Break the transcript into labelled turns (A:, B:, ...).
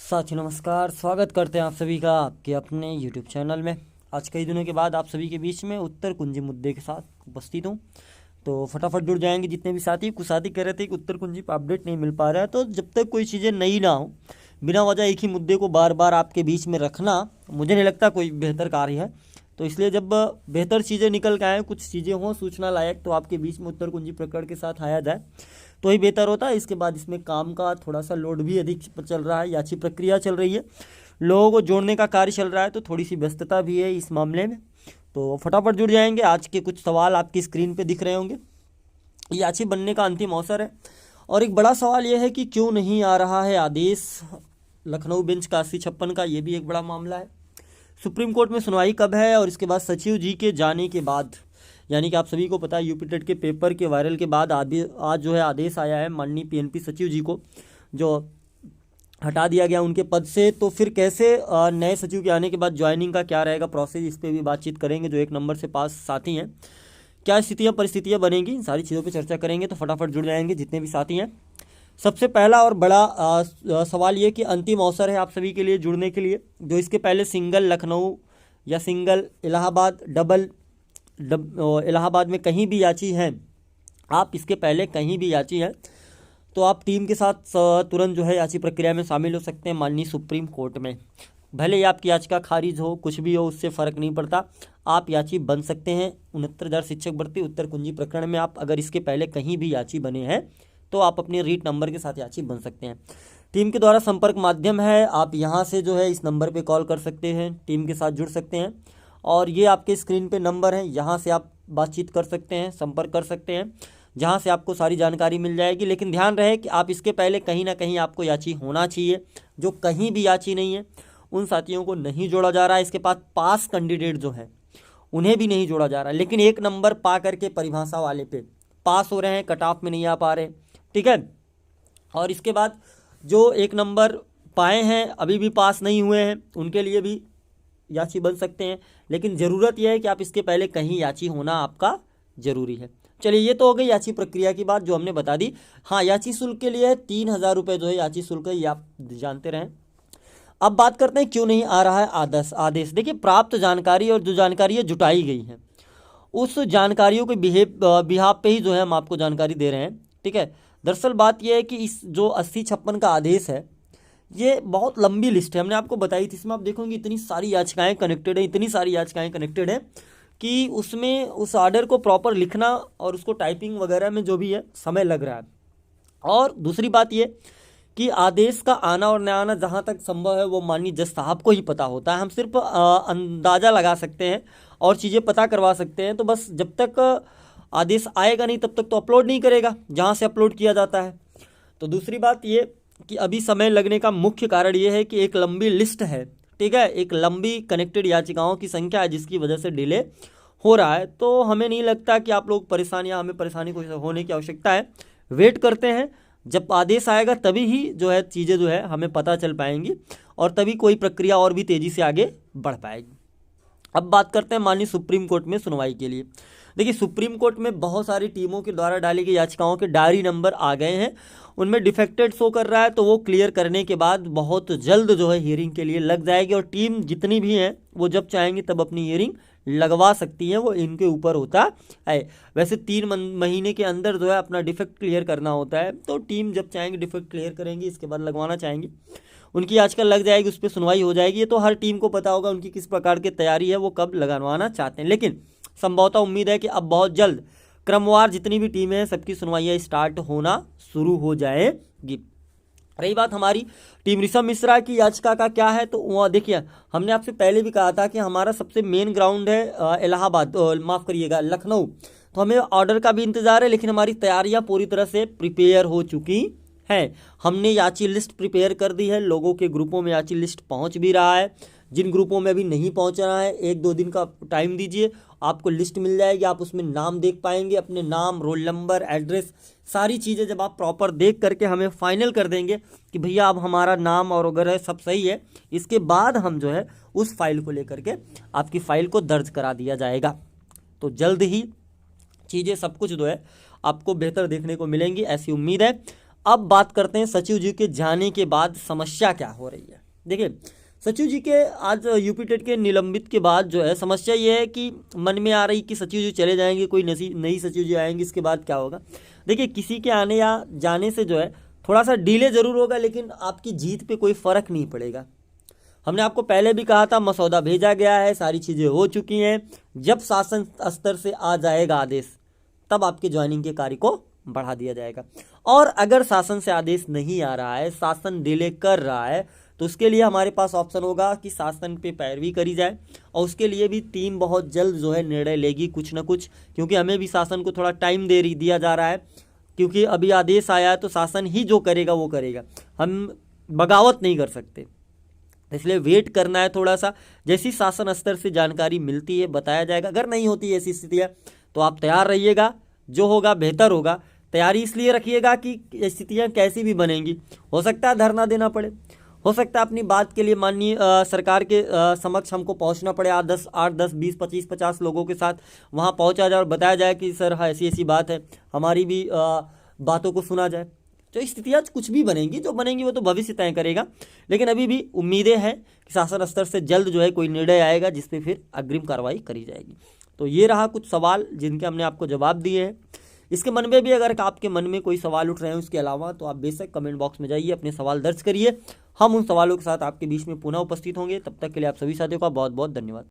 A: साथियों नमस्कार, स्वागत करते हैं आप सभी का आपके अपने YouTube चैनल में। आज कई दिनों के बाद आप सभी के बीच में उत्तर कुंजी मुद्दे के साथ उपस्थित हूँ, तो फटाफट जुड़ जाएंगे जितने भी साथी। कुछ साथी कह रहे थे कि उत्तर कुंजी पर अपडेट नहीं मिल पा रहा है, तो जब तक कोई चीज़ें नई ना हो, बिना वजह एक ही मुद्दे को बार बार आपके बीच में रखना मुझे नहीं लगता कोई बेहतर कार्य है। तो इसलिए जब बेहतर चीज़ें निकल के आएँ, कुछ चीज़ें हों सूचना लायक, तो आपके बीच में उत्तर कुंजी प्रकरण के साथ आया जाए तो ही बेहतर होता है। इसके बाद इसमें काम का थोड़ा सा लोड भी अधिक चल रहा है, याची प्रक्रिया चल रही है, लोगों को जोड़ने का कार्य चल रहा है, तो थोड़ी सी व्यस्तता भी है इस मामले में। तो फटाफट जुड़ जाएंगे। आज के कुछ सवाल आपकी स्क्रीन पे दिख रहे होंगे। याची बनने का अंतिम अवसर है और एक बड़ा सवाल यह है कि क्यों नहीं आ रहा है आदेश लखनऊ बेंच का 80-56 का, ये भी एक बड़ा मामला है। सुप्रीम कोर्ट में सुनवाई कब है और इसके बाद सचिव जी के जाने के बाद, यानी कि आप सभी को पता है यूपी टेट के पेपर के वायरल के बाद आज जो है आदेश आया है माननीय पीएनपी सचिव जी को, जो हटा दिया गया उनके पद से। तो फिर कैसे नए सचिव के आने के बाद ज्वाइनिंग का क्या रहेगा प्रोसेस, इस पर भी बातचीत करेंगे। जो 1 नंबर से पास साथी हैं, क्या स्थितियाँ परिस्थितियाँ बनेंगी, इन सारी चीज़ों पर चर्चा करेंगे। तो फटाफट जुड़ जाएंगे जितने भी साथी हैं। सबसे पहला और बड़ा सवाल ये कि अंतिम अवसर है आप सभी के लिए जुड़ने के लिए। जो इसके पहले सिंगल लखनऊ या सिंगल इलाहाबाद, डबल इलाहाबाद में कहीं भी याची हैं, आप इसके पहले कहीं भी याची हैं, तो आप टीम के साथ तुरंत जो है याची प्रक्रिया में शामिल हो सकते हैं माननीय सुप्रीम कोर्ट में। भले ही आपकी याचिका खारिज हो, कुछ भी हो, उससे फ़र्क नहीं पड़ता, आप याची बन सकते हैं। 69,000 शिक्षक भर्ती उत्तर कुंजी प्रकरण में आप अगर इसके पहले कहीं भी याची बने हैं तो आप अपने रीट नंबर के साथ याची बन सकते हैं। टीम के द्वारा संपर्क माध्यम है, आप यहाँ से जो है इस नंबर पे कॉल कर सकते हैं, टीम के साथ जुड़ सकते हैं। और ये आपके स्क्रीन पे नंबर है, यहाँ से आप बातचीत कर सकते हैं, संपर्क कर सकते हैं, जहाँ से आपको सारी जानकारी मिल जाएगी। लेकिन ध्यान रहे कि आप इसके पहले कहीं ना कहीं आपको याची होना चाहिए। जो कहीं भी याची नहीं है उन साथियों को नहीं जोड़ा जा रहा है। इसके पास पास कैंडिडेट जो है उन्हें भी नहीं जोड़ा जा रहा है, लेकिन 1 नंबर पा करके परिभाषा वाले पे पास हो रहे हैं, कट ऑफ में नहीं आ पा रहे, ठीक है। और इसके बाद जो 1 नंबर पाए हैं अभी भी पास नहीं हुए हैं, उनके लिए भी याची बन सकते हैं। लेकिन ज़रूरत यह है कि आप इसके पहले कहीं याची होना आपका ज़रूरी है। चलिए, ये तो हो गई याची प्रक्रिया की बात जो हमने बता दी। हाँ, याची शुल्क के लिए 3,000 रुपये जो है याची शुल्क है, ये आप जानते रहें। अब बात करते हैं क्यों नहीं आ रहा है आदेश। देखिए, प्राप्त जानकारी और जो जानकारी जुटाई गई है उस जानकारियों के बिहाफ पे ही जो है हम आपको जानकारी दे रहे हैं, ठीक है। दरअसल बात यह है कि इस जो 80-56 का आदेश है ये बहुत लंबी लिस्ट है, हमने आपको बताई थी। इसमें आप देखोगे इतनी सारी याचिकाएं कनेक्टेड हैं, इतनी सारी याचिकाएं कनेक्टेड हैं कि उसमें उस ऑर्डर को प्रॉपर लिखना और उसको टाइपिंग वगैरह में जो भी है समय लग रहा है। और दूसरी बात ये कि आदेश का आना और न आना जहाँ तक संभव है वो माननीय जज साहब को ही पता होता है। हम सिर्फ अंदाज़ा लगा सकते हैं और चीज़ें पता करवा सकते हैं। तो बस जब तक आदेश आएगा नहीं तब तक तो अपलोड नहीं करेगा जहाँ से अपलोड किया जाता है। तो दूसरी बात ये कि अभी समय लगने का मुख्य कारण ये है कि एक लंबी लिस्ट है, ठीक है, एक लंबी कनेक्टेड याचिकाओं की संख्या है जिसकी वजह से डिले हो रहा है। तो हमें नहीं लगता कि आप लोग परेशान या हमें परेशानी को होने की आवश्यकता है। वेट करते हैं, जब आदेश आएगा तभी ही जो है चीज़ें जो है हमें पता चल पाएंगी और तभी कोई प्रक्रिया और भी तेज़ी से आगे बढ़ पाएगी। अब बात करते हैं माननीय सुप्रीम कोर्ट में सुनवाई के लिए। देखिए, सुप्रीम कोर्ट में बहुत सारी टीमों के द्वारा डाली गई याचिकाओं के डायरी नंबर आ गए हैं, उनमें डिफेक्टेड शो कर रहा है, तो वो क्लियर करने के बाद बहुत जल्द जो है हियरिंग के लिए लग जाएगी। और टीम जितनी भी हैं वो जब चाहेंगी तब अपनी हियरिंग लगवा सकती हैं, वो इनके ऊपर होता है। वैसे 3 महीने के अंदर जो है अपना डिफेक्ट क्लियर करना होता है, तो टीम जब चाहेंगी डिफेक्ट क्लियर करेंगी, इसके बाद लगवाना चाहेंगी, उनकी याचिका लग जाएगी, उस पर सुनवाई हो जाएगी। ये तो हर टीम को पता होगा उनकी किस प्रकार की तैयारी है, वो कब लगवाना चाहते हैं। लेकिन संभवतः उम्मीद है कि अब बहुत जल्द क्रमवार जितनी भी टीमें हैं सबकी सुनवाइयाँ स्टार्ट होना शुरू हो जाएगी। रही बात हमारी टीम ऋषभ मिश्रा की याचिका का क्या है, तो वहाँ देखिए हमने आपसे पहले भी कहा था कि हमारा सबसे मेन ग्राउंड है इलाहाबाद, माफ़ करिएगा लखनऊ। तो हमें ऑर्डर का भी इंतज़ार है, लेकिन हमारी तैयारियाँ पूरी तरह से प्रिपेयर हो चुकी हैं। हमने याची लिस्ट प्रिपेयर कर दी है, लोगों के ग्रुपों में याची लिस्ट पहुंच भी रहा है। जिन ग्रुपों में अभी नहीं पहुंच रहा है 1-2 दिन का टाइम दीजिए, आपको लिस्ट मिल जाएगी। आप उसमें नाम देख पाएंगे, अपने नाम, रोल नंबर, एड्रेस, सारी चीज़ें जब आप प्रॉपर देख करके हमें फाइनल कर देंगे कि भैया अब हमारा नाम और वगैरह सब सही है, इसके बाद हम जो है उस फाइल को लेकर के आपकी फ़ाइल को दर्ज करा दिया जाएगा। तो जल्द ही चीज़ें सब कुछ जो है आपको बेहतर देखने को मिलेंगी, ऐसी उम्मीद है। अब बात करते हैं सचिव जी के जाने के बाद समस्या क्या हो रही है। देखिए, सचिव जी के आज यूपी टेट के निलंबित के बाद जो है समस्या ये है कि मन में आ रही कि सचिव जी चले जाएंगे, कोई नई सचिव जी आएंगे, इसके बाद क्या होगा। देखिए, किसी के आने या जाने से जो है थोड़ा सा डिले ज़रूर होगा, लेकिन आपकी जीत पे कोई फ़र्क नहीं पड़ेगा। हमने आपको पहले भी कहा था, मसौदा भेजा गया है, सारी चीज़ें हो चुकी हैं। जब शासन स्तर से आ जाएगा आदेश, तब आपके ज्वाइनिंग के कार्य को बढ़ा दिया जाएगा। और अगर शासन से आदेश नहीं आ रहा है, शासन डिले कर रहा है, तो उसके लिए हमारे पास ऑप्शन होगा कि शासन पे पैरवी करी जाए। और उसके लिए भी टीम बहुत जल्द जो है निर्णय लेगी कुछ ना कुछ, क्योंकि हमें भी शासन को थोड़ा टाइम दिया जा रहा है, क्योंकि अभी आदेश आया है तो शासन ही जो करेगा वो करेगा, हम बगावत नहीं कर सकते। इसलिए वेट करना है थोड़ा सा। जैसी शासन स्तर से जानकारी मिलती है बताया जाएगा। अगर नहीं होती ऐसी स्थितियाँ तो आप तैयार रहिएगा, जो होगा बेहतर होगा। तैयारी इसलिए रखिएगा कि स्थितियाँ कैसी भी बनेंगी, हो सकता है धरना देना पड़े, हो सकता है अपनी बात के लिए माननीय सरकार के समक्ष हमको पहुंचना पड़े। 8 10 20 25 50 लोगों के साथ वहां पहुंचा जाए और बताया जाए कि सर हाँ ऐसी ऐसी बात है, हमारी भी बातों को सुना जाए। तो स्थितियाँ कुछ भी बनेंगी, जो बनेंगी वो तो भविष्य तय करेगा। लेकिन अभी भी उम्मीदें हैं कि शासन स्तर से जल्द जो है कोई निर्णय आएगा जिस पे फिर अग्रिम कार्रवाई करी जाएगी। तो ये रहा कुछ सवाल जिनके हमने आपको जवाब दिए हैं। इसके मन में भी अगर आपके मन में कोई सवाल उठ रहे हैं उसके अलावा, तो आप बेशक कमेंट बॉक्स में जाइए, अपने सवाल दर्ज करिए। हम उन सवालों के साथ आपके बीच में पुनः उपस्थित होंगे। तब तक के लिए आप सभी साथियों का बहुत बहुत धन्यवाद।